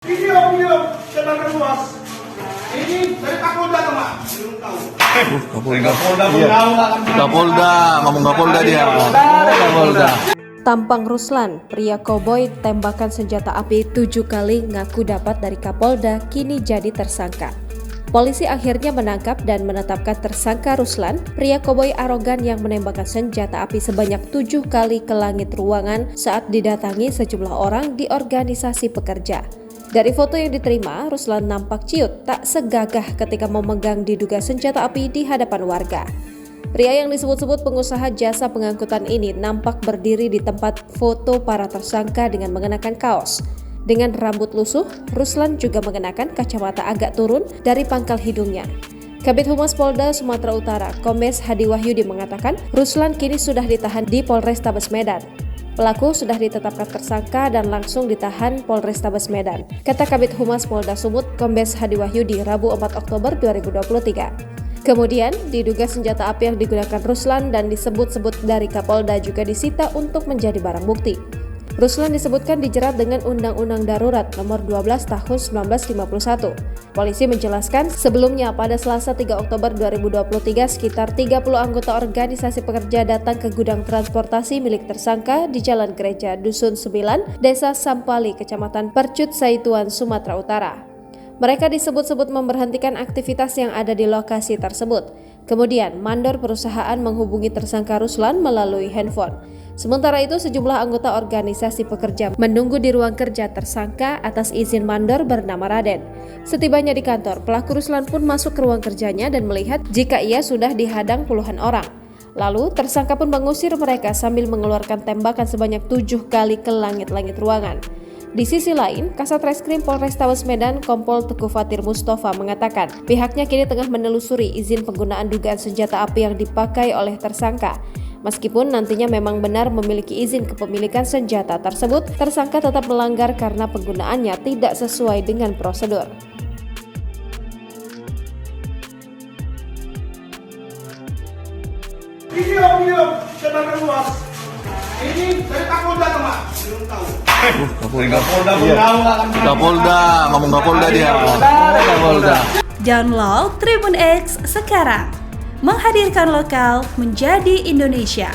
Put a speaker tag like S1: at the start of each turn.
S1: Video sebagai luas. Ini dari Kapolda teman. Belum tahu.
S2: Kapolda ngomong Kapolda dia. Kapolda.
S3: Tampang Ruslan, pria koboi tembakan senjata api 7 kali ngaku dapat dari Kapolda kini jadi tersangka. Polisi akhirnya menangkap dan menetapkan tersangka Ruslan, pria koboi arogan yang menembakkan senjata api sebanyak 7 kali ke langit ruangan saat didatangi sejumlah orang di organisasi pekerja. Dari foto yang diterima, Ruslan nampak ciut tak segagah ketika memegang diduga senjata api di hadapan warga. Pria yang disebut-sebut pengusaha jasa pengangkutan ini nampak berdiri di tempat foto para tersangka dengan mengenakan kaos. Dengan rambut lusuh, Ruslan juga mengenakan kacamata agak turun dari pangkal hidungnya. Kabid Humas Polda Sumatera Utara, Kombes Hadi Wahyudi mengatakan, Ruslan kini sudah ditahan di Polrestabes Medan. Pelaku sudah ditetapkan tersangka dan langsung ditahan Polrestabes Medan, kata Kabid Humas Polda Sumut, Kombes Hadi Wahyudi, Rabu 4 Oktober 2023. Kemudian, diduga senjata api yang digunakan Ruslan dan disebut-sebut dari Kapolda juga disita untuk menjadi barang bukti. Ruslan disebutkan dijerat dengan Undang-Undang Darurat Nomor 12 Tahun 1951. Polisi menjelaskan sebelumnya pada Selasa 3 Oktober 2023 sekitar 30 anggota organisasi pekerja datang ke gudang transportasi milik tersangka di Jalan Gereja Dusun 9, Desa Sampali, Kecamatan Percut Saituan, Sumatera Utara. Mereka disebut-sebut memberhentikan aktivitas yang ada di lokasi tersebut. Kemudian, mandor perusahaan menghubungi tersangka Ruslan melalui handphone. Sementara itu, sejumlah anggota organisasi pekerja menunggu di ruang kerja tersangka atas izin mandor bernama Raden. Setibanya di kantor, pelaku Ruslan pun masuk ke ruang kerjanya dan melihat jika ia sudah dihadang puluhan orang. Lalu, tersangka pun mengusir mereka sambil mengeluarkan tembakan sebanyak 7 kali ke langit-langit ruangan. Di sisi lain, Kasat Reskrim Polrestabes Medan Kompol Teguh Fatir Mustafa mengatakan pihaknya kini tengah menelusuri izin penggunaan dugaan senjata api yang dipakai oleh tersangka. Meskipun nantinya memang benar memiliki izin kepemilikan senjata tersebut, tersangka tetap melanggar karena penggunaannya tidak sesuai dengan prosedur.
S1: Video sebagai luas. Ini dari Kapolda teman. Belum tahu.
S2: Kapolda ngomong Kapolda dia. Kapolda.
S4: Download Tribun X sekarang. Menghadirkan lokal menjadi Indonesia.